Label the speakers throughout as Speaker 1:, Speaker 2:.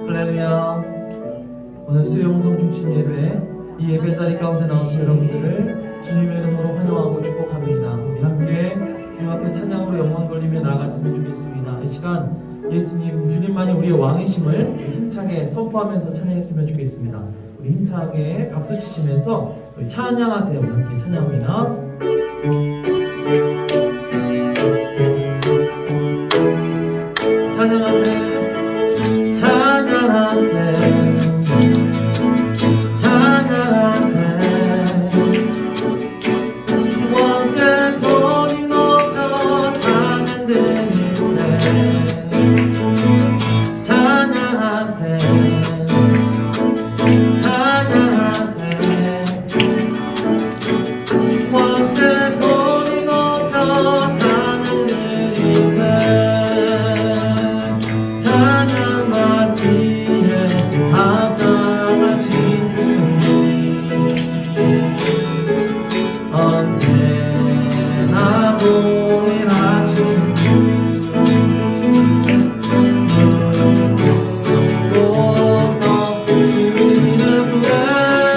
Speaker 1: 할렐루야. 오늘 수요영성 중심 예배, 이 예배 자리 가운데 나오신 여러분들을 주님의 이름으로 환영하고 축복합니다. 우리 함께 주님 앞에 찬양으로 영광 돌리며 나아갔으면 좋겠습니다. 이 시간 예수님, 주님만이 우리의 왕이심을 힘차게 선포하면서 찬양했으면 좋겠습니다. 우리 힘차게 박수 치시면서 우리 찬양하세요. 우리 함께 찬양합니다. 찬양하세요. 찬양하세 찬양하세 왕께 소리 높여 찬양 드리세 찬양하세 찬양하세 왕께 소리 높여 찬양 드리세 찬양 받기에 합당하신 주님 언제나 동일하신 주 무릎 주님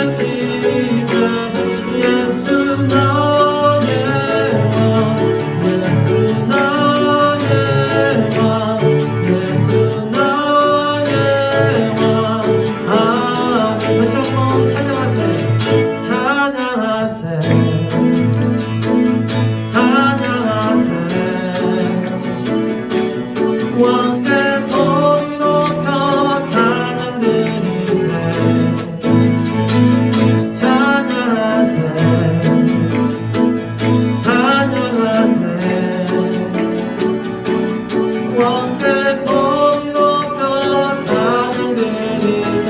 Speaker 1: 외치세 예수 나의 왕 예수 나의 왕 예수 나의 왕 다시 한번 찬양하세요. 찬양하세 찬양하세 왕께 소리 높여 찬양 드리세 찬양하세 찬양하세 왕께 소리 높여 찬양 드리세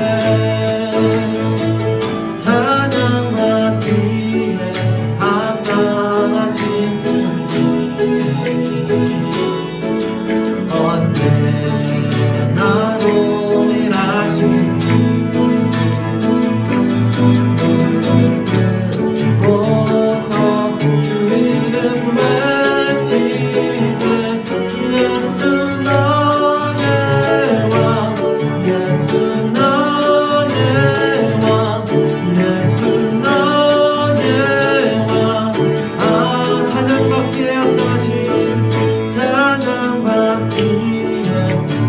Speaker 1: 찬양 받기에 합당하신 주님 언제나 동일하신 보소 주 이름 외치세 예수 나의 왕 예수 나의 왕 예수 나의 왕 찬양받기에 합당하신 찬양받기에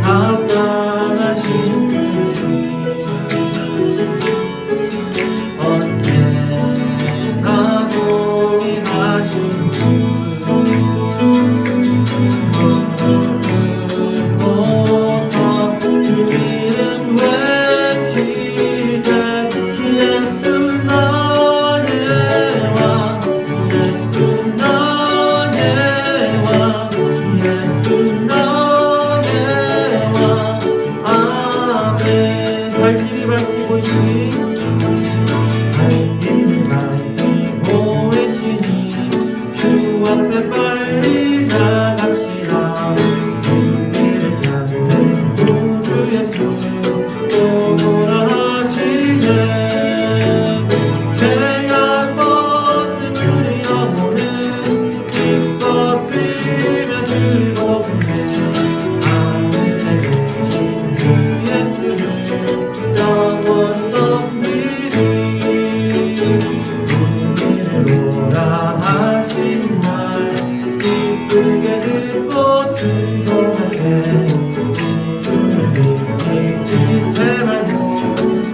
Speaker 1: 합당하신 주 언제나 동일하신 주 보소 주 이름 외치세 예수 나의 왕 예수 나의 왕 예수 나의 왕 아멘. 갈 길이 밝히고 있으니 갈 길이 밝히고 계시니 주 앞에 빨리 나갑시다. 우리를 찾는 구주 예수 또 돌아오시네. 죄악 벗은 우리 영혼은 기뻐 뛰며 즐거운데 하늘에 계신 주 예수를 영원히 섬기리. 우리를 오라 하신 말 기쁘게 듣고 순종하세. 주를 믿기 지체 말고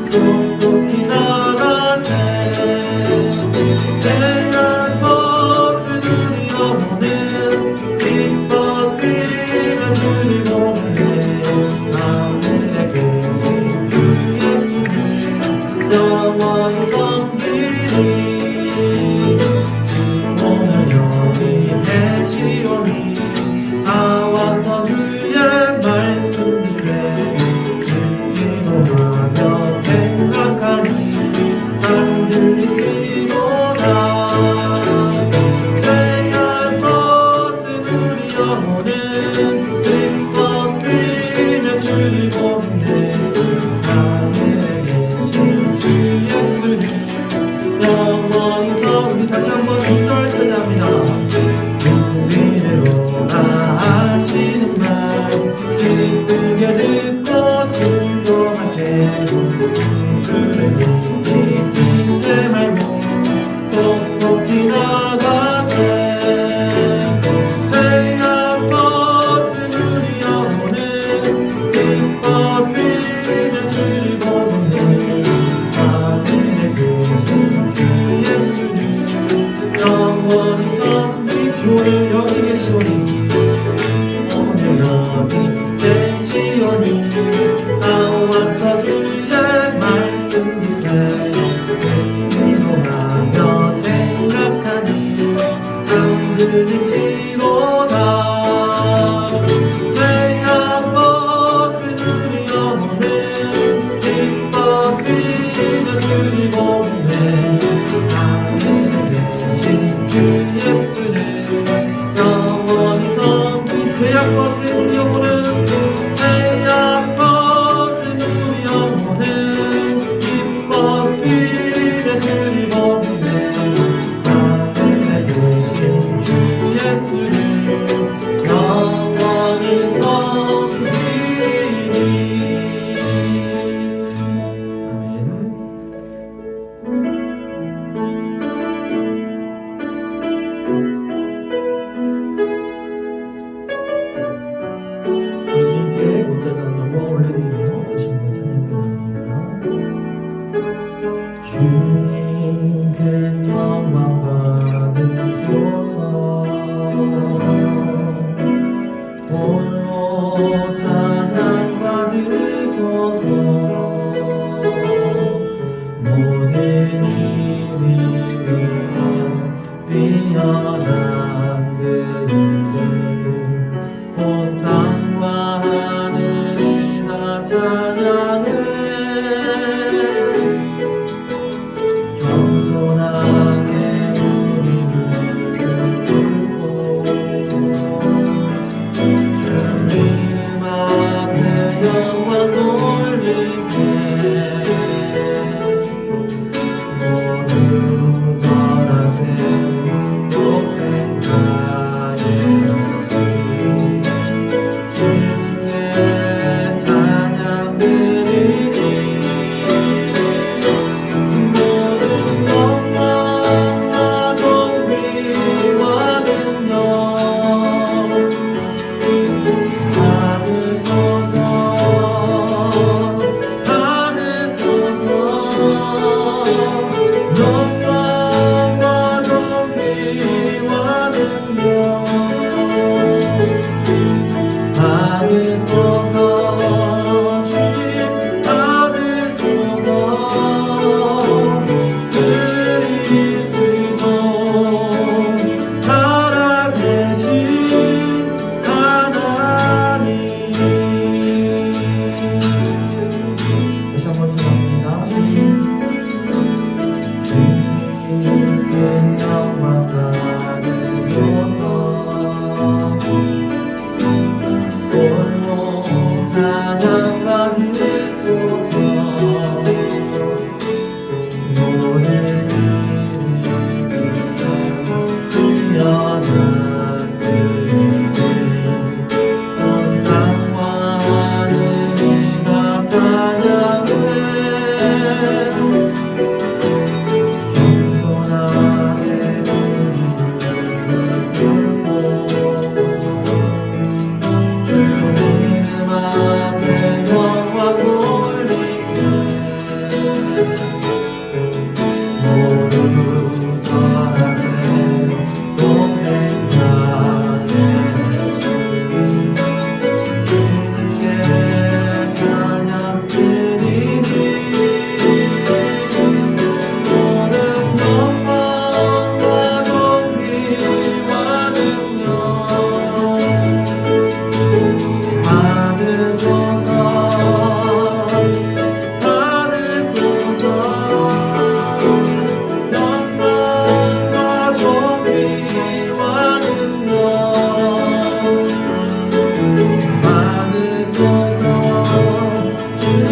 Speaker 1: 속속히 나가세. 죄악 벗은 우리 영혼은 기뻐 뛰며 즐거운데 하늘에 계신 주 예수를 영원히 섬기리. 주 오늘 여기 계시오니 나와서 그의 말씀 듣세. 기도하며 생각하니 참 들리시도다. 죄악 벗은 우리 영혼은 기뻐 뛰며 즐거운데 하늘에 계신 주 예수를 영원히 섬기. 다시 한번 2절 찬양합니다. 우리를 영원히 주를 여기 계시오니 오늘 여기 계시오니 나와서 주의 말씀 기세 기도하며 생각하니 잠들리시로다 죄악 벗은 우리 영혼은 기뻐 뛰며 주를 보네 하늘에 계신 주 예수는 영원히 섬긴 죄악 벗은 우리 영혼은 죄악 벗은 우리 영혼은 기뻐 뛰며 주를 보네 하늘에 계신 주 예수를 영원히 섬기니 아멘. 우리 주님께 온전한 영광을 올려드리며 다시 한번 찬양해 나갑니다. 주님 큰 영광 받으소서 홀로 찬양 받으소서 모든 일이 위하여 뛰어난 그를 온 땅과 하늘이 다 찬양해 겸손하게 우리 무릎 꿇고 주 이름 앞에 영광 돌리세 모두 절하세 독생자의 예수 주님께 찬양 드리니 모든 영광과 존귀와 능력 받으소서 영광과 존귀와 능력 받으소서 주님 받으소서 그리스도 살아계신 하나님 다시 한번 생각합니다. 주님 영광 받으소서 홀로 찬양 받으소서 모든 일이 뛰어난 그를 온 땅과 하늘이 다 찬양해 겸손하게 우리 무릎 꿇고 주 이름 앞에 영광 돌리세 모두 절하세 독생자의 예수 주님께 찬양 드리니 모든 영광과 존귀와 능력 받으소서 영광과 존귀와 능력 받으소서 주님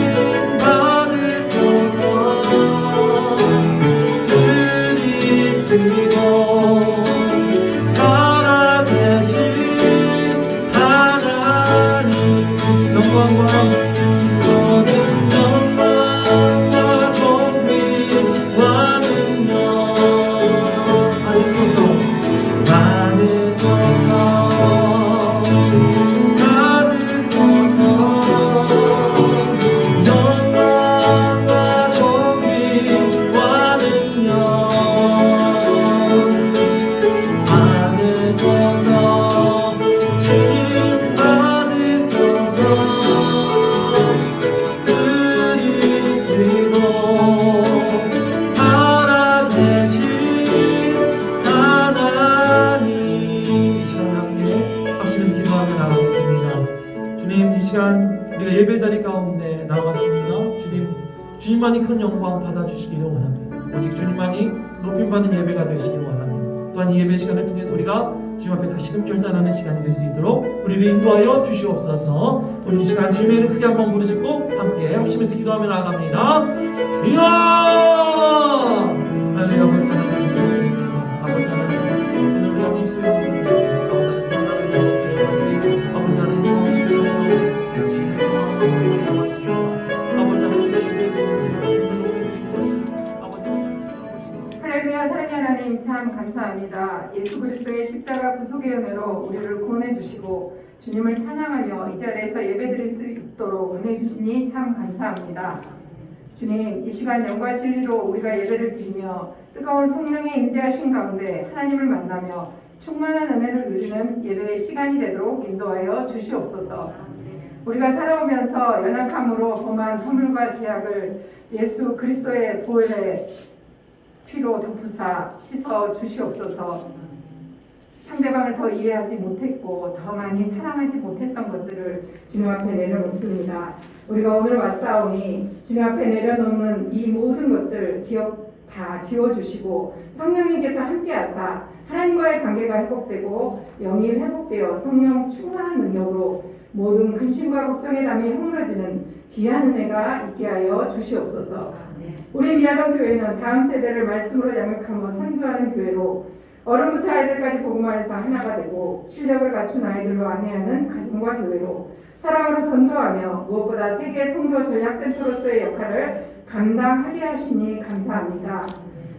Speaker 1: 받으소서 그리스도 살아계신 하나님 영광과 모든 영광과 존귀와 능력 받으소서 영광과 존귀와 능력 주님만이 큰 영광 받아주시기를 원합니다. 오직 주님만이 높임받는 예배가 되시기를 원합니다. 또한 이 예배 시간을 통해서 우리가 주님 앞에 다시금 결단하는 시간이 될 수 있도록 우리를 인도하여 주시옵소서. 오늘 이 시간 주님의 이름 크게 한번 부르짖고 함께 합심해서 기도하며 나아갑니다. 주여! 할렐루야. 아버지 하나님 감사드립니다. 아버지 하나님 오늘 우리 아버지 수영 성도님 아버지 하나님 만나는 이곳에 아버지 하나님 상황을 쫓아내고 있습니다. 주님의 상황을 남았습니다. 아버지 하나님 예배의 제가 주님을 높여드리는 것이 아버지 하나님
Speaker 2: 할렐루야. 사랑의 하나님 참 감사합니다. 예수 그리스도의 십자가 구속의 은혜로 우리를 구원해 주시고 주님을 찬양하며 이 자리에서 예배드릴 수 있도록 은혜 주시니 참 감사합니다. 주님, 이 시간 영과 진리로 우리가 예배를 드리며 뜨거운 성령의 임재하신 가운데 하나님을 만나며 충만한 은혜를 누리는 예배의 시간이 되도록 인도하여 주시옵소서. 우리가 살아오면서 연약함으로 범한 허물과 죄악을 예수 그리스도의 보혈의 피로 덮으사 씻어 주시옵소서. 상대방을 더 이해하지 못했고 더 많이 사랑하지 못했던 것들을 주님 앞에 내려놓습니다. 우리가 오늘 왔사오니 주님 앞에 내려놓는 이 모든 것들 기억 다 지워주시고 성령님께서 함께하사 하나님과의 관계가 회복되고 영이 회복되어 성령 충만한 능력으로 모든 근심과 걱정의 담이 허물어지는 귀한 은혜가 있게 하여 주시옵소서. 우리 미아동 교회는 다음 세대를 말씀으로 양육하며 선교하는 교회로 어른부터 아이들까지 복음 안에서 하나가 되고 실력을 갖춘 아이들로 안내하는 가정과 교회로 사랑으로 전도하며 무엇보다 세계 성도 전략센터로서의 역할을 감당하게 하시니 감사합니다.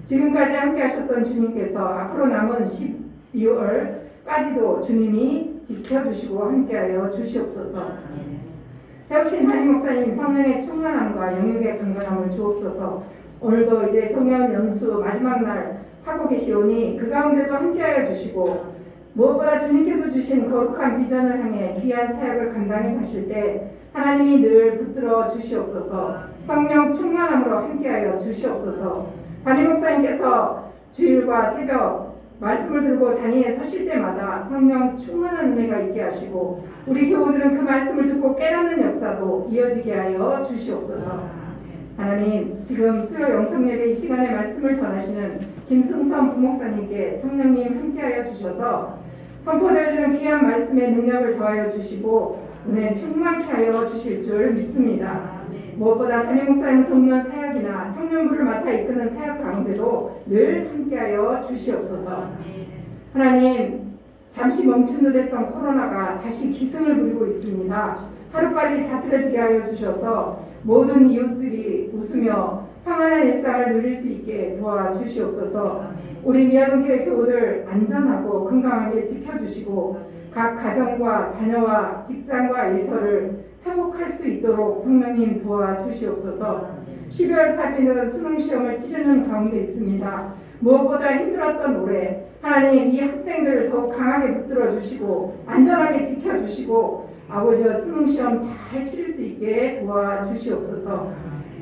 Speaker 2: 지금까지 함께 하셨던 주님께서 앞으로 남은 12월까지도 주님이 지켜주시고 함께하여 주시옵소서. 세우신 담임 목사님 성령의 충만함과 영육의 강건함을 주옵소서. 오늘도 이제 송년 연수 마지막 날 하고 계시오니 그 가운데도 함께하여 주시고 무엇보다 주님께서 주신 거룩한 비전을 향해 귀한 사역을 감당해 가실 때 하나님이 늘 붙들어 주시옵소서. 성령 충만함으로 함께하여 주시옵소서. 담임 목사님께서 주일과 새벽 말씀을 들고 단위에 서실 때마다 성령 충만한 은혜가 있게 하시고 우리 교우들은 그 말씀을 듣고 깨닫는 역사도 이어지게 하여 주시옵소서. 하나님, 지금 수요 영성예배 이 시간에 말씀을 전하시는 김승선 부목사님께 성령님 함께하여 주셔서 선포되어지는 귀한 말씀의 능력을 더하여 주시고 은혜 충만케 하여 주실 줄 믿습니다. 무엇보다 담임 목사님을 돕는 사역이나 청년부를 맡아 이끄는 사역 가운데도 늘 함께하여 주시옵소서. 하나님, 잠시 멈춘 듯 했던 코로나가 다시 기승을 부리고 있습니다. 하루빨리 다스려지게 하여 주셔서 모든 이웃들이 웃으며 평안한 일상을 누릴 수 있게 도와주시옵소서. 우리 미아동교회 교우들 안전하고 건강하게 지켜주시고 각 가정과 자녀와 직장과 일터를 회복할 수 있도록 성령님 도와주시옵소서. 12월 4일은 수능시험을 치르는 가운데 있습니다. 무엇보다 힘들었던 올해 하나님 이 학생들을 더욱 강하게 붙들어 주시고 안전하게 지켜주시고 아버지와 수능시험 잘 치를 수 있게 도와주시옵소서.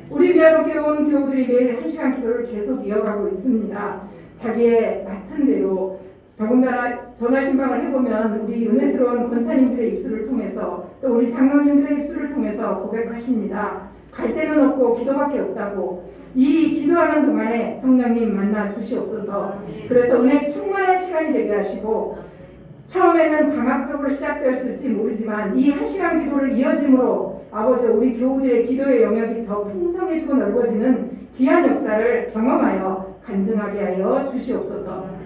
Speaker 2: 우리 미아동교회 온 교우들이 매일 1시간 기도를 계속 이어가고 있습니다. 자기의 맡은 대로 더군다나 전화신방을 해보면 우리 은혜스러운 권사님들의 입술을 통해서 또 우리 장로님들의 입술을 통해서 고백하십니다. 갈 데는 없고 기도밖에 없다고. 이 기도하는 동안에 성령님 만나 주시옵소서. 그래서 은혜 충만한 시간이 되게 하시고 처음에는 강압적으로 시작되었을지 모르지만 이 1시간 기도를 이어짐으로 아버지 우리 교우들의 기도의 영역이 더 풍성해지고 넓어지는 귀한 역사를 경험하여 간증하게 하여 주시옵소서.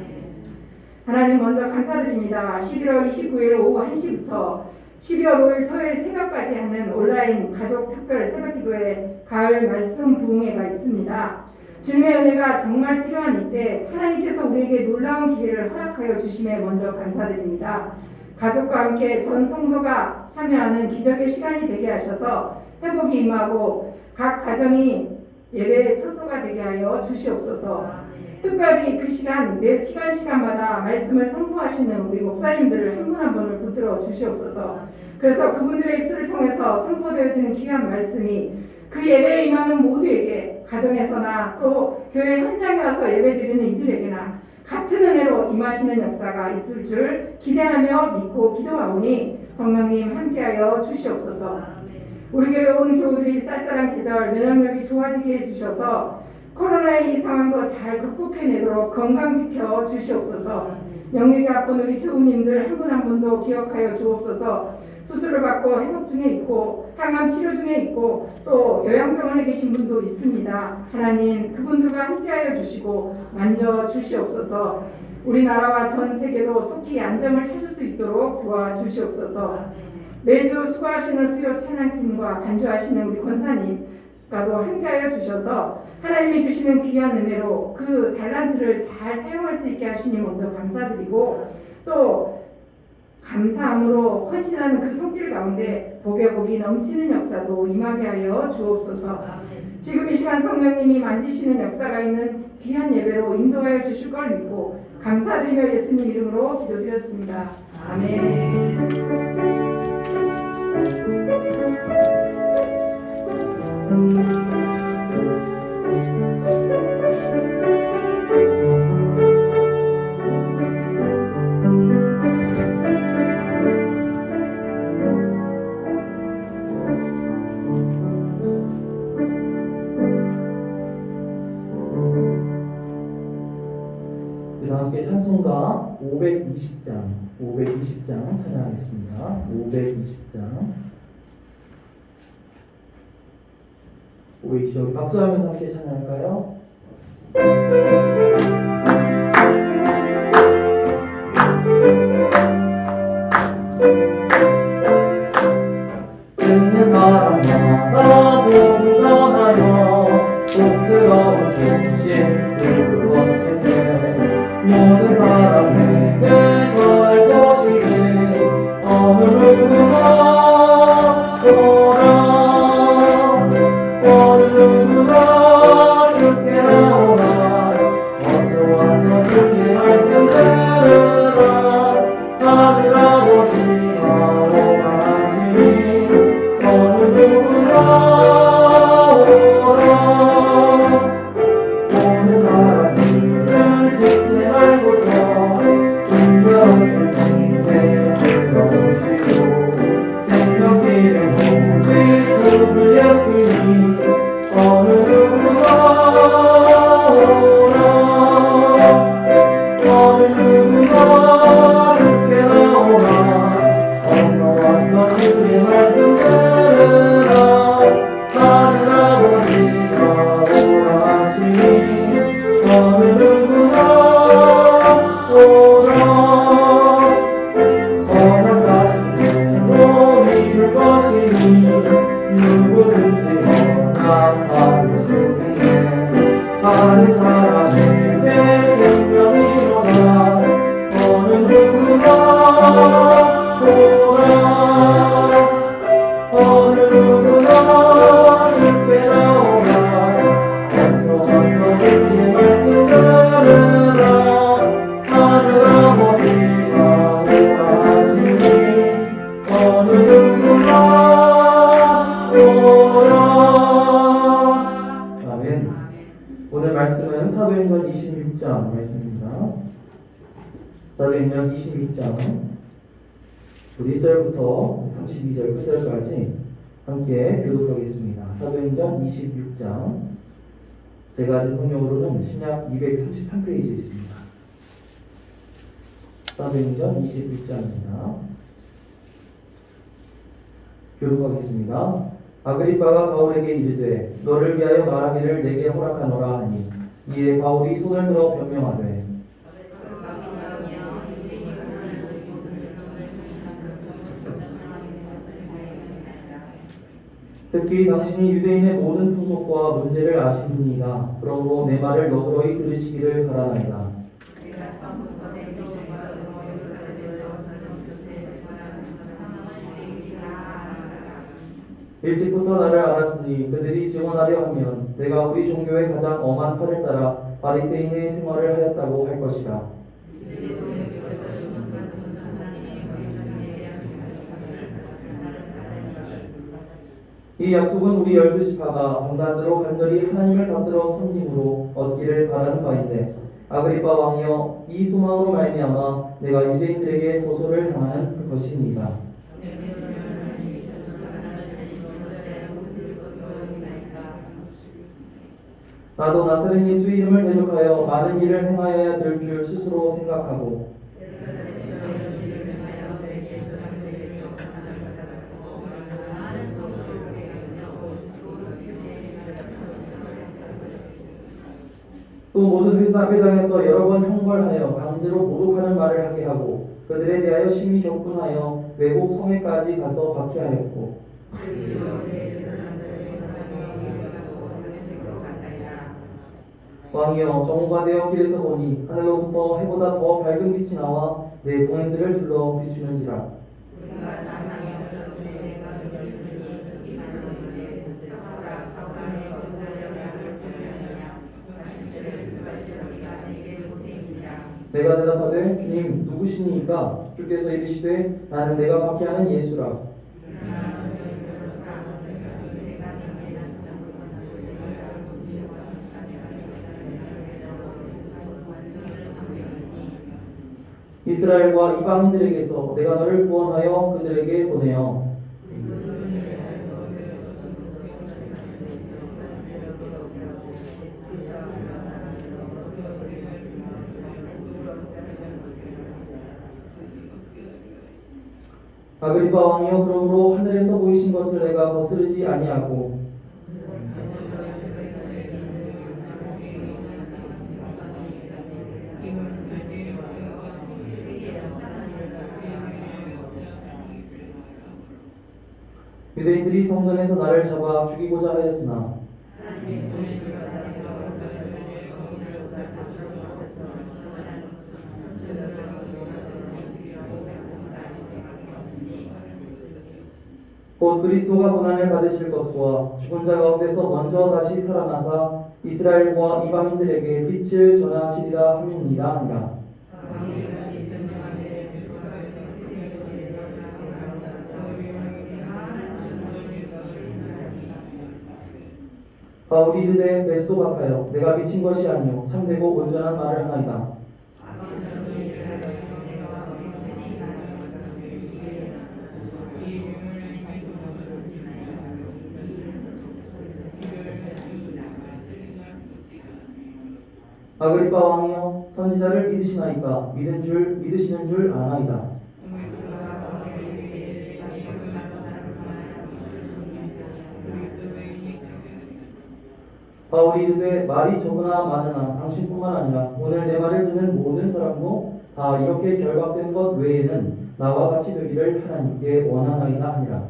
Speaker 2: 하나님 먼저 감사드립니다. 11월 29일 오후 1시부터 12월 5일 토요일 새벽까지 하는 온라인 가족 특별 새벽기도회 가을 말씀 부흥회가 있습니다. 주님의 은혜가 정말 필요한 이때 하나님께서 우리에게 놀라운 기회를 허락하여 주심에 먼저 감사드립니다. 가족과 함께 전 성도가 참여하는 기적의 시간이 되게 하셔서 회복이 임하고 각 가정이 예배의 처소가 되게 하여 주시옵소서. 특별히 그 시간 매 시간마다 말씀을 선포하시는 우리 목사님들을 한 분 한 분을 붙들어 주시옵소서. 그래서 그분들의 입술을 통해서 선포되어지는 귀한 말씀이 그 예배에 임하는 모두에게 가정에서나 또 교회 현장에 와서 예배드리는 이들에게나 같은 은혜로 임하시는 역사가 있을 줄 기대하며 믿고 기도하오니 성령님 함께하여 주시옵소서. 우리 교회 온 교우들이 쌀쌀한 계절 면역력이 좋아지게 해주셔서 코로나의 이 상황도 잘 극복해내도록 건강 지켜 주시옵소서. 영육이 아픈 우리 교우님들 한 분 한 분도 기억하여 주옵소서. 수술을 받고 회복 중에 있고 항암 치료 중에 있고 또 요양병원에 계신 분도 있습니다. 하나님 그분들과 함께하여 주시고 만져 주시옵소서. 우리나라와 전 세계도 속히 안정을 찾을 수 있도록 도와주시옵소서. 매주 수고하시는 수요 찬양팀과 반주하시는 우리 권사님과도 함께하여 주셔서 하나님이 주시는 귀한 은혜로 그 달란트를 잘 사용할 수 있게 하시니 먼저 감사드리고 또 감사함으로 헌신하는 그 손길 가운데 복의 복이 넘치는 역사도 임하게 하여 주옵소서. 지금 이 시간 성령님이 만지시는 역사가 있는 귀한 예배로 인도하여 주실 걸 믿고 감사드리며 예수님 이름으로 기도드렸습니다. 아멘.
Speaker 1: 함께 찬송가 520장 찬양하겠습니다. 520장 우리 박수하면서 함께 찬양할까요? 듣는 사람마다 복음 전하여 복스러운 소식 들어주세. 모든 사람에게 전할 소식은 어느 누구나 오라. 어느 누구나 주께 나오라. 어서 와서 주의 말씀 들으라. 하늘 아버지가 오가시니 어느 누구나 오라. 모든 사람들은 지체 말고서 인격스님께 들어오시고 생명 기름 오직 구주 예수님 어느 누구나 오라. 어느 누구나 주께 나오라. 어서 와서 주의 말씀 들으라. 하늘 아버지가 오라하시니 어느 누구나 오라. 허락하신 대로 이룰 것이니 누구든지 허락받을 수 있네. 다른 사람에게 생명이로다. 어느 누구나 오라. 어느 누구나 주께 나오라. 어서 와서 주의 말씀 들으라. 하늘 아버지가 오라하시니 어느 누구나 오라. 아멘. 오늘 말씀은 사도행전 26장 말씀입니다. 사도행전 26장 우리 1절부터 32절 끝절까지 함께 교독하겠습니다. 사도행전 26장 제가 제 성경으로는 신약 233페이지에 있습니다. 사도행전 26장입니다. 교독하겠습니다. 아그리빠가 바울에게 이르되 너를 위하여 말하기를 내게 허락하노라 하니 이에 바울이 손을 들어 변명하되 특히 당신이 유대인의 모든 풍속과 문제를 아시니이다. 그러므로 내 말을 너그러이 들으시기를 바라나이다. 일찍부터 나를 알았으니 그들이 증언하려 하면 내가 우리 종교의 가장 엄한 팔을 따라 바리새인의 생활을 하였다고 할 것이라. 이 약속은 우리 12지파가 밤낮으로 간절히 하나님을 받들어 섬김으로 얻기를 바라는 바인데 아그리빠 왕이여 이 소망으로 말미암아 내가 유대인들에게 고소를 당하는 것이니이다. 나도 나사렛 예수의 이름을 대적하여 많은 일을 행하여야 될 줄 스스로 생각하고 또 모든 회당에서 여러 번 형벌하여 강제로 모독하는 말을 하게 하고 그들에 대하여 심히 격분하여 외국 성에까지 가서 박해하였고 왕이여 정오가 되어 길에서 보니 하늘로부터 해보다 더 밝은 빛이 나와 내 동행들을 둘러 비추는지라. 내가 대답하되 주님 누구시니이까? 주께서 이르시되 나는 내가 박해하는 예수라. 이스라엘과 이방인들에게서 내가 너를 구원하여 그들에게 보내어 아그리파 왕이여 그러므로 하늘에서 보이신 것을 내가 거스르지 아니하고 유대인들이 성전에서 나를 잡아 죽이고자 하였으나 곧 그리스도가 고난을 받으실 것과 죽은 자 가운데서 먼저 다시 살아나사 이스라엘과 이방인들에게 빛을 전하시리라 함이니라 하니라. 바울이 이르되 베스도 박하여 내가 미친 것이 아니요 참되고 온전한 말을 하나이다. 아그리파 왕이여 선지자를 믿으시나이까? 믿으시는 줄 아나이다. 바울이 이르되 말이 적으나 많으나 당신뿐만 아니라 오늘 내 말을 듣는 모든 사람도 다 이렇게 결박된 것 외에는 나와 같이 되기를 하나님께 원하나이다 하니라.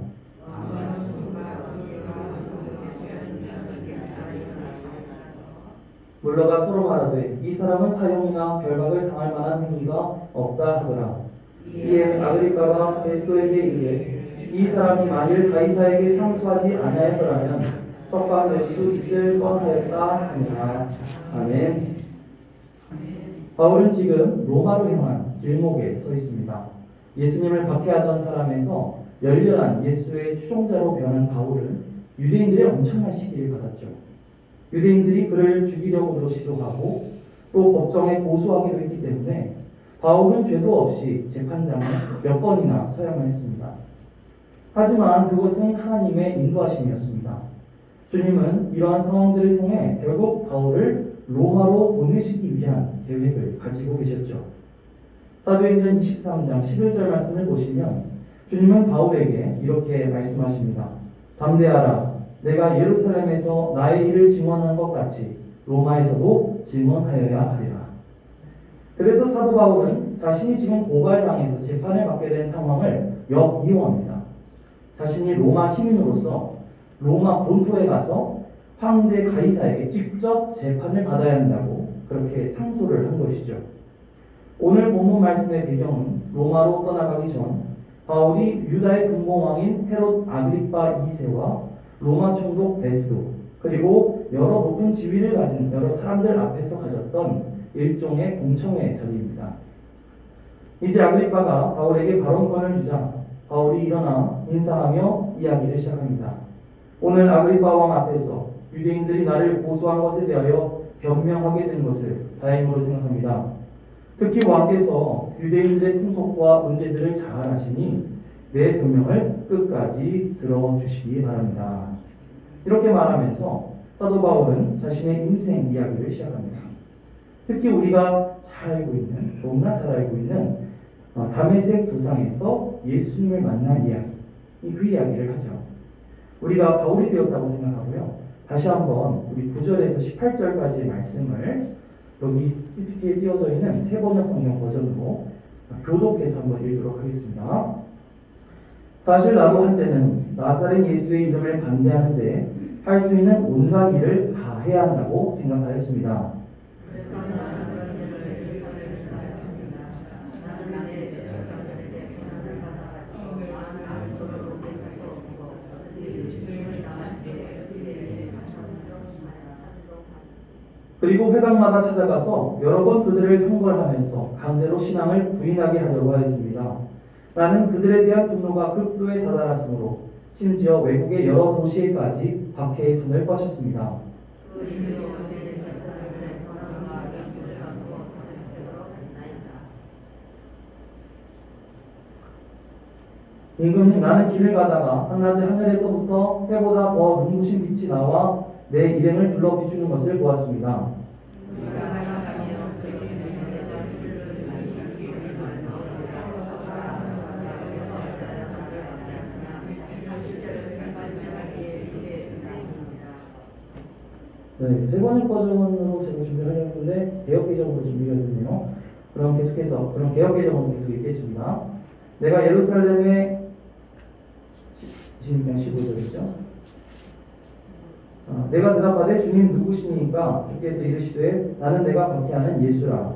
Speaker 1: 물러가 서로 말하되 이 사람은 사형이나 결박을 당할 만한 행위가 없다 하더라. 이에 아그리파가 베스도에게 이르되 이 사람이 만일 가이사에게 상수하지 아니하였더라면 석방될 수 있을 뻔하였다 하니라. 아멘. 바울은 지금 로마로 향한 길목에 서 있습니다. 예수님을 박해하던 사람에서 열렬한 예수의 추종자로 변한 바울은 유대인들의 엄청난 시기를 받았죠. 유대인들이 그를 죽이려고도 시도하고 또 법정에 고소하기도 했기 때문에 바울은 죄도 없이 재판장에 몇 번이나 서야만 했습니다. 하지만 그것은 하나님의 인도하심이었습니다. 주님은 이러한 상황들을 통해 결국 바울을 로마로 보내시기 위한 계획을 가지고 계셨죠. 사도행전 23장 11절 말씀을 보시면 주님은 바울에게 이렇게 말씀하십니다. 담대하라. 내가 예루살렘에서 나의 일을 증언한 것 같이 로마에서도 증언하여야 하리라. 그래서 사도 바울은 자신이 지금 고발당해서 재판을 받게 된 상황을 역이용합니다. 자신이 로마 시민으로서 로마 본토에 가서 황제 가이사에게 직접 재판을 받아야 한다고 그렇게 상소를 한 것이죠. 오늘 본문 말씀의 배경은 로마로 떠나가기 전 바울이 유다의 군봉왕인 헤롯 아그리파 2세와 로마 총독 베스도 그리고 여러 높은 지위를 가진 여러 사람들 앞에서 가졌던 일종의 공청회 자리입니다. 이제 아그리파가 바울에게 발언권을 주자 바울이 일어나 인사하며 이야기를 시작합니다. 오늘 아그리파 왕 앞에서 유대인들이 나를 고소한 것에 대하여 변명하게 된 것을 다행으로 생각합니다. 특히 왕께서 유대인들의 풍속과 문제들을 잘 아시니 내 변명을 끝까지 들어주시기 바랍니다. 이렇게 말하면서
Speaker 3: 사도 바울은 자신의 인생 이야기를 시작합니다. 특히 우리가 잘 알고 있는, 너무나 잘 알고 있는 다메섹 도상에서 예수님을 만난 이야기, 그 이야기를 하죠. 우리가 바울이 되었다고 생각하고요. 다시 한번 우리 9절에서 18절까지의 말씀을 여기 PPT에 띄워져 있는 세번역 성경 버전으로 교독해서 한번 읽도록 하겠습니다. 사실 나도 한때는 나사렛 예수의 이름을 반대하는데 할 수 있는 온갖 일을 다 해야 한다고 생각하였습니다. 그리고 회당마다 찾아가서 여러 번 그들을 형벌하면서 강제로 신앙을 부인하게 하려고 하였습니다. 나는 그들에 대한 분노가 극도에 다다랐으므로 심지어 외국의 여러 도시에까지 박해의 손을 뻗쳤습니다. 임금님, 나는 길을 가다가 한낮에 하늘에서부터 해보다 더 눈부신 빛이 나와 내 일행을 둘러 비추는 것을 보았습니다. 네, 세 번역 버전으로 제가 준비하려고 했는데 개역 개정으로 준비가 됐네요. 그럼 계속해서 개역 개정으로 계속 읽겠습니다. 내가 예루살렘에 26장 15절이죠. 내가 대답하되 주님 누구시니까 주께서 이르시되 나는 내가 박해하는 예수라.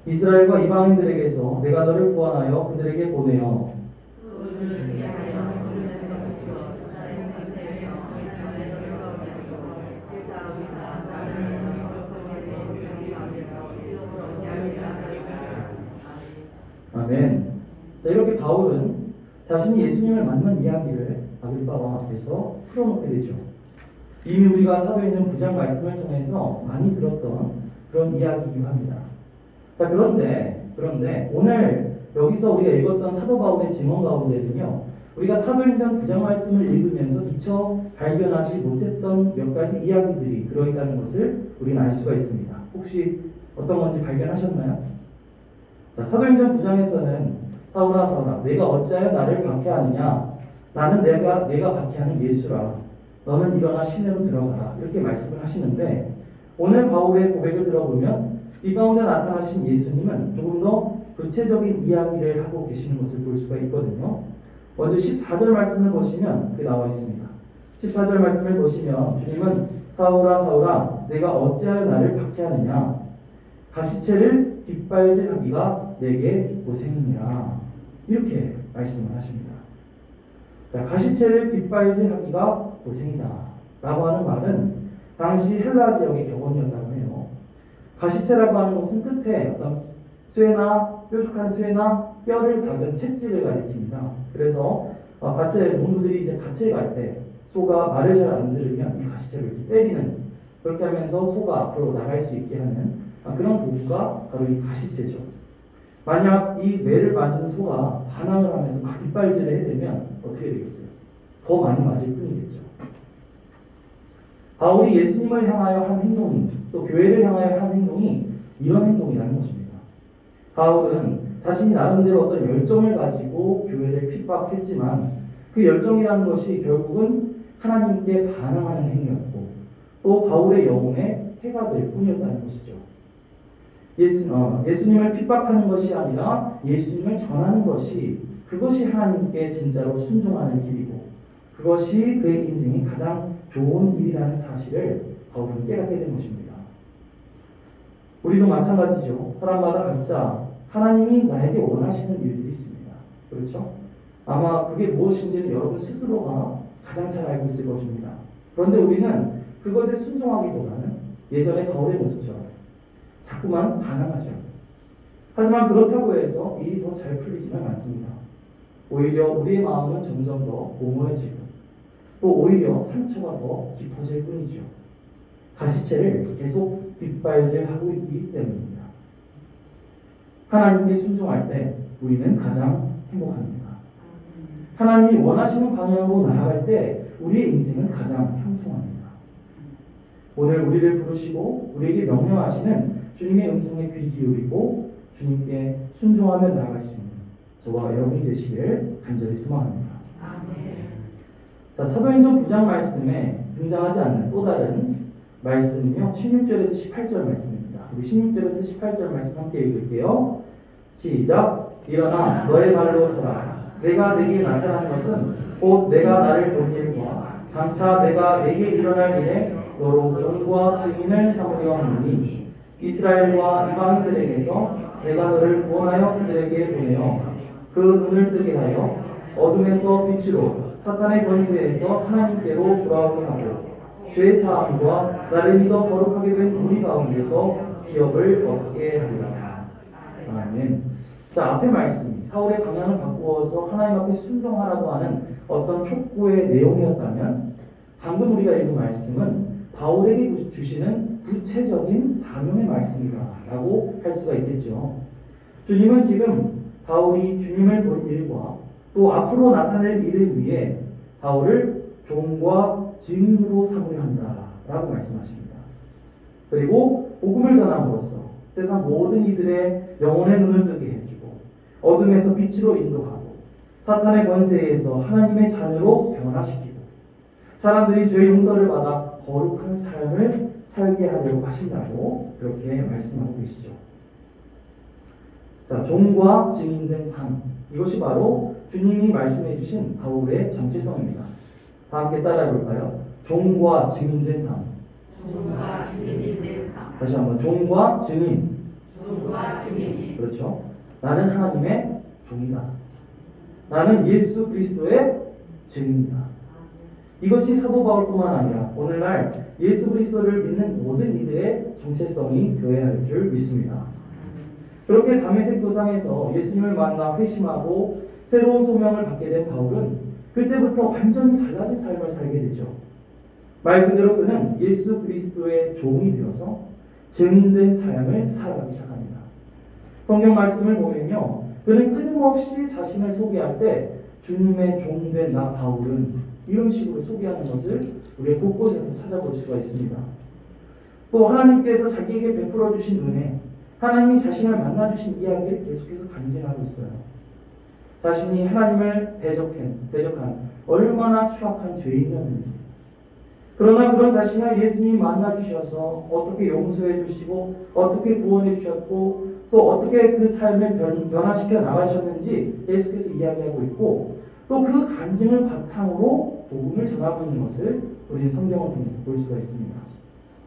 Speaker 3: 이스라엘과 이방인들에게서 내가 너를 구원하여 그들에게 보내어 아멘. 자, 이렇게 바울은 자신이 예수님을 만난 이야기를 아글바와 앞에서 풀어놓게 되죠. 이미 우리가 사도행전 9장 말씀을 통해서 많이 들었던 그런 이야기이기도 합니다. 자, 그런데 오늘 여기서 우리가 읽었던 사도 바울의 증언 가운데는요, 우리가 사도행전 9장 말씀을 읽으면서 미처 발견하지 못했던 몇 가지 이야기들이 들어있다는 것을 우리는 알 수가 있습니다. 혹시 어떤 건지 발견하셨나요? 자, 사도행전 9장에서는 사울아 내가 어찌하여 나를 박해하느냐? 나는 내가 박해하는 예수라. 너는 일어나 시내로 들어가라. 이렇게 말씀을 하시는데 오늘 바울의 고백을 들어보면 이 가운데 나타나신 예수님은 조금 더 구체적인 이야기를 하고 계시는 것을 볼 수가 있거든요. 먼저 14절 말씀을 보시면 그게 나와 있습니다. 14절 말씀을 보시면 주님은 사울아 내가 어찌하여 나를 박해하느냐? 가시체를 깃발질하기가 내게 고생이니라. 이렇게 말씀을 하십니다. 자, 가시체를 깃발질하기가 고생이다 라고 하는 말은 당시 헬라 지역의 격언이었다고 해요. 가시체라고 하는 것은 끝에 어떤 뾰족한 쇠나 뼈를 박은 채찍을 가리킵니다. 그래서 농부들이 이제 밭을 갈 때 소가 말을 잘 안 들으면 이 가시체를 이렇게 때리는, 그렇게 하면서 소가 앞으로 나갈 수 있게 하는 그런 도구가 바로 이 가시체죠. 만약 이 매를 맞은 소가 반항을 하면서 막 뒷발질을 해대면 어떻게 되겠어요? 더 많이 맞을 뿐이겠죠. 바울이 예수님을 향하여 한 행동이, 또 교회를 향하여 한 행동이 이런 행동이라는 것입니다. 바울은 자신이 나름대로 어떤 열정을 가지고 교회를 핍박했지만 그 열정이라는 것이 결국은 하나님께 반응하는 행위였고 또 바울의 영혼에 해가 될 뿐이었다는 것이죠. 예수님을 핍박하는 것이 아니라 예수님을 전하는 것이, 그것이 하나님께 진짜로 순종하는 길이고 그것이 그의 인생의 가장 좋은 일이라는 사실을 바울은 깨닫게 된 것입니다. 우리도 마찬가지죠. 사람마다 각자 하나님이 나에게 원하시는 일들이 있습니다. 그렇죠? 아마 그게 무엇인지는 여러분 스스로가 가장 잘 알고 있을 것입니다. 그런데 우리는 그것에 순종하기보다는 예전에 바울의 모습처럼 자꾸만 반항하죠. 하지만 그렇다고 해서 일이 더 잘 풀리지는 않습니다. 오히려 우리의 마음은 점점 더 공허해지고 또 오히려 상처가 더 깊어질 뿐이죠. 가시체를 계속 뒷발질하고 있기 때문입니다. 하나님께 순종할 때 우리는 가장 행복합니다. 하나님이 원하시는 방향으로 나아갈 때 우리의 인생은 가장 형통합니다. 오늘 우리를 부르시고 우리에게 명령하시는 주님의 음성에 귀 기울이고 주님께 순종하며 나아갈 수 있는 저와 여러분이 되시길 간절히 소망합니다. 자, 사도행전 9장 말씀에 등장하지 않는 또 다른 말씀은요 16절에서 18절 말씀입니다. 우리 16절에서 18절 말씀 함께 읽을게요. 시작. 일어나 너의 발로 서라. 내가 내게 나타난 것은 곧 내가 나를 본 일과 장차 내가 내게 일어날 일에 너로 종과 증인을 삼으려 하노니 이스라엘과 이방인들에게서 내가 너를 구원하여 그들에게 보내어 그 눈을 뜨게 하여 어둠에서 빛으로 사탄의 권세에서 하나님께로 돌아오게 하고 죄 사함과 나를 믿어 거룩하게 된 우리 가운데서 기업을 얻게 하리라. 아멘. 자, 앞의 말씀이 사울의 방향을 바꾸어서 하나님 앞에 순종하라고 하는 어떤 촉구의 내용이었다면 방금 우리가 읽은 말씀은 바울에게 주시는 구체적인 사명의 말씀이다라고 할 수가 있겠죠. 주님은 지금 바울이 주님을 본 일과 또 앞으로 나타낼 일을 위해 바울을 종과 증인으로 삼으려 한다라고 말씀하십니다. 그리고 복음을 전함으로써 세상 모든 이들의 영혼의 눈을 뜨게 해주고 어둠에서 빛으로 인도하고 사탄의 권세에서 하나님의 자녀로 변화시키고 사람들이 죄 용서를 받아 거룩한 삶을 살게 하려고 하신다고 그렇게 말씀하고 계시죠. 자, 종과 증인된 삶, 이것이 바로 주님이 말씀해 주신 바울의 정체성입니다. 다 함께 따라해 볼까요? 종과 증인된 삶.
Speaker 4: 종과 증인된 삶.
Speaker 3: 다시 한번 종과 증인.
Speaker 4: 종과 증인.
Speaker 3: 그렇죠. 나는 하나님의 종이다. 나는 예수 그리스도의 증인이다. 이것이 사도 바울뿐만 아니라 오늘날 예수 그리스도를 믿는 모든 이들의 정체성이 되어야 할 줄 믿습니다. 그렇게 다메섹 도상에서 예수님을 만나 회심하고 새로운 소명을 받게 된 바울은 그때부터 완전히 달라진 삶을 살게 되죠. 말 그대로 그는 예수 그리스도의 종이 되어서 증인된 삶을 살아가기 시작합니다. 성경 말씀을 보면요, 그는 끊임없이 자신을 소개할 때 주님의 종된 나 바울은 이런 식으로 소개하는 것을 우리가 곳곳에서 찾아볼 수가 있습니다. 또 하나님께서 자기에게 베풀어 주신 은혜, 하나님이 자신을 만나 주신 이야기를 계속해서 간증하고 있어요. 자신이 하나님을 대적한 얼마나 추악한 죄인이었는지, 그러나 그런 자신을 예수님이 만나 주셔서 어떻게 용서해 주시고 어떻게 구원해 주셨고 또 어떻게 그 삶을 변화시켜 나가셨는지 계속해서 이야기하고 있고, 또 그 간증을 바탕으로 복음을 전하고 있는 것을 우리 성경을 통해서 볼 수가 있습니다.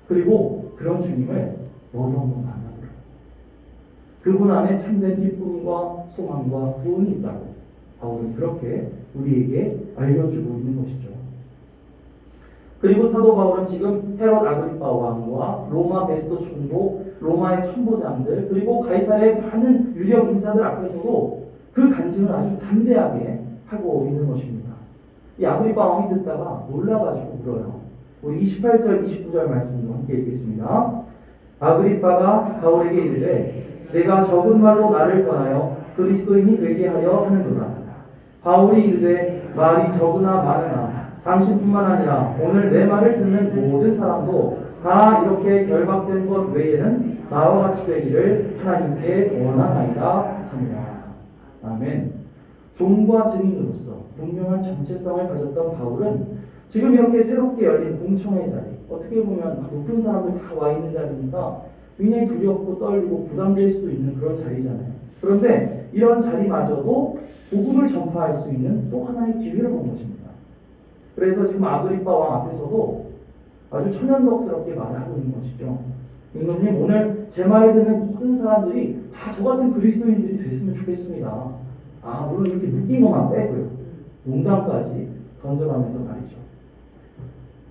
Speaker 3: 그리고 그런 주님을 너도 한번 만나보라. 그분 안에 참된 기쁨과 소망과 구원이 있다고 바울은 그렇게 우리에게 알려주고 있는 것이죠. 그리고 사도 바울은 지금 헤롯 아그리파 왕과 로마 베스토 총독, 로마의 천부장들, 그리고 가이사랴의 많은 유력 인사들 앞에서도 그 간증을 아주 담대하게 하고 있는 것입니다. 이 아그리파 왕이 듣다가 놀라가지고 울어요. 우리 28절, 29절 말씀도 함께 읽겠습니다. 아그리파가 바울에게 이르되 내가 적은 말로 나를 권하여 그리스도인이 되게 하려 하는도다. 바울이 이르되 말이 적으나 많으나 당신뿐만 아니라 오늘 내 말을 듣는 모든 사람도 다 이렇게 결박된 것 외에는 나와 같이 되기를 하나님께 원하나이다 하니라. 아멘. 종과 증인으로서 분명한 정체성을 가졌던 바울은 지금 이렇게 새롭게 열린 공청회 자리, 어떻게 보면 높은 사람들 다 와 있는 자리니까 굉장히 두렵고 떨리고 부담될 수도 있는 그런 자리잖아요. 그런데 이런 자리마저도 복음을 전파할 수 있는 또 하나의 기회를 본 것입니다. 그래서 지금 아그리파 왕 앞에서도 아주 천연덕스럽게 말하고 있는 것이죠. 임금님, 오늘 제 말을 듣는 모든 사람들이 다 저 같은 그리스도인들이 됐으면 좋겠습니다. 물론 이렇게 느낀 것만 빼고요. 농담까지 던져가면서 말이죠.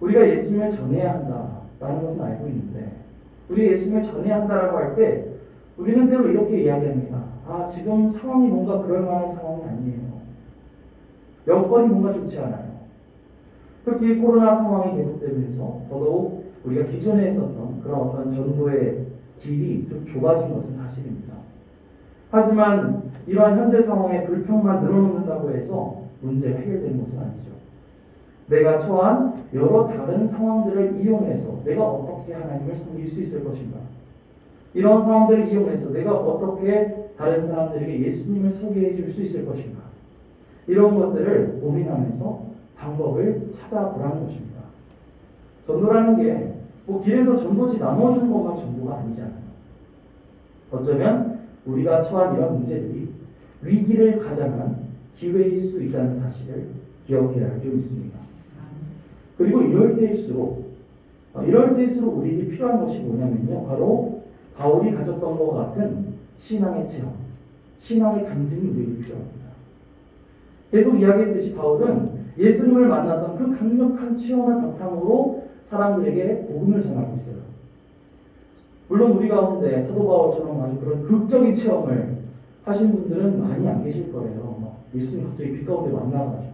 Speaker 3: 우리가 예수님을 전해야 한다라는 것은 알고 있는데, 우리가 예수님을 전해야 한다라고 할 때 우리는 때로 이렇게 이야기합니다. 지금 상황이 뭔가 그럴 만한 상황이 아니에요. 여건이 뭔가 좋지 않아요. 특히 코로나 상황이 계속되면서 더더욱 우리가 기존에 했었던 그런 어떤 전도의 길이 좀 좁아진 것은 사실입니다. 하지만 이러한 현재 상황의 불평만 늘어놓는다고 해서 문제가 해결되는 것은 아니죠. 내가 처한 여러 다른 상황들을 이용해서 내가 어떻게 하나님을 섬길 수 있을 것인가? 이런 상황들을 이용해서 내가 어떻게 다른 사람들에게 예수님을 소개해 줄 수 있을 것인가? 이런 것들을 고민하면서 방법을 찾아보라는 것입니다. 전도라는 게 뭐 길에서 전도지 나눠주는 것만 전도가 아니잖아요. 어쩌면 우리가 처한 이런 문제들이 위기를 가장한 기회일 수 있다는 사실을 기억해야 할 줄 믿습니다. 그리고 이럴 때일수록 우리에게 필요한 것이 뭐냐면요. 바로 바울이 가졌던 것과 같은 신앙의 체험, 신앙의 간증이 우리에게 필요합니다. 계속 이야기했듯이 바울은 예수님을 만났던 그 강력한 체험을 바탕으로 사람들에게 복음을 전하고 있어요. 물론 우리 가운데 사도 바울처럼 아주 그런 극적인 체험을 하신 분들은 많이 안 계실 거예요. 막 예수님 갑자기 빛 가운데 만나가지고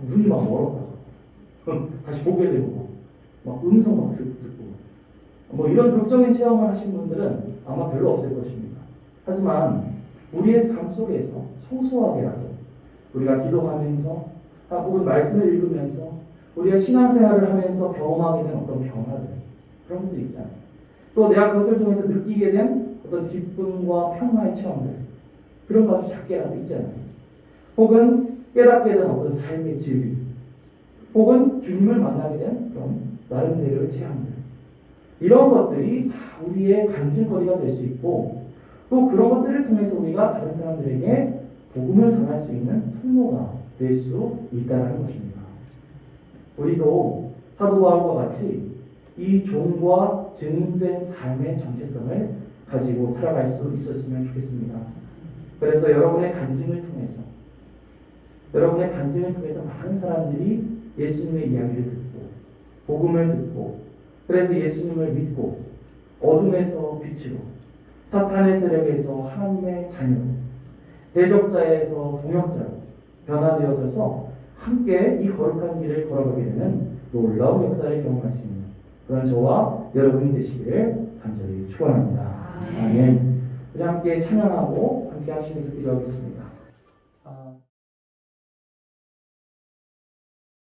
Speaker 3: 눈이 막 멀었다가 다시 보게 되고 막 음성 막 듣고 뭐 이런 극적인 체험을 하신 분들은 아마 별로 없을 것입니다. 하지만 우리의 삶 속에서 소소하게라도 우리가 기도하면서 혹은 말씀을 읽으면서 우리가 신앙생활을 하면서 경험하게 된 어떤 변화들 그런 것들 있잖아요. 또 내가 그것을 통해서 느끼게 된 어떤 기쁨과 평화의 체험들 그런 거 아주 작게라도 있잖아요. 혹은 깨닫게 된 어떤 삶의 진리 혹은 주님을 만나게 된 그런 나름대로의 체험들 이런 것들이 다 우리의 간증거리가 될 수 있고 또 그런 것들을 통해서 우리가 다른 사람들에게 복음을 전할 수 있는 통로가 될 수 있다는 것입니다. 우리도 사도 바울과 같이 이 종과 증인된 삶의 정체성을 가지고 살아갈 수 있었으면 좋겠습니다. 그래서 여러분의 간증을 통해서 많은 사람들이 예수님의 이야기를 듣고 복음을 듣고 그래서 예수님을 믿고 어둠에서 빛으로 사탄의 세력에서 하나님의 자녀로 대적자에서 동역자로 변화되어져서 함께 이 거룩한 길을 걸어가게 되는 놀라운 역사를 경험할 수 있는 그런 저와 여러분이 되시기를 간절히 축원합니다. 아멘. 우리 함께 찬양하고 함께 하시면서 기도하겠습니다.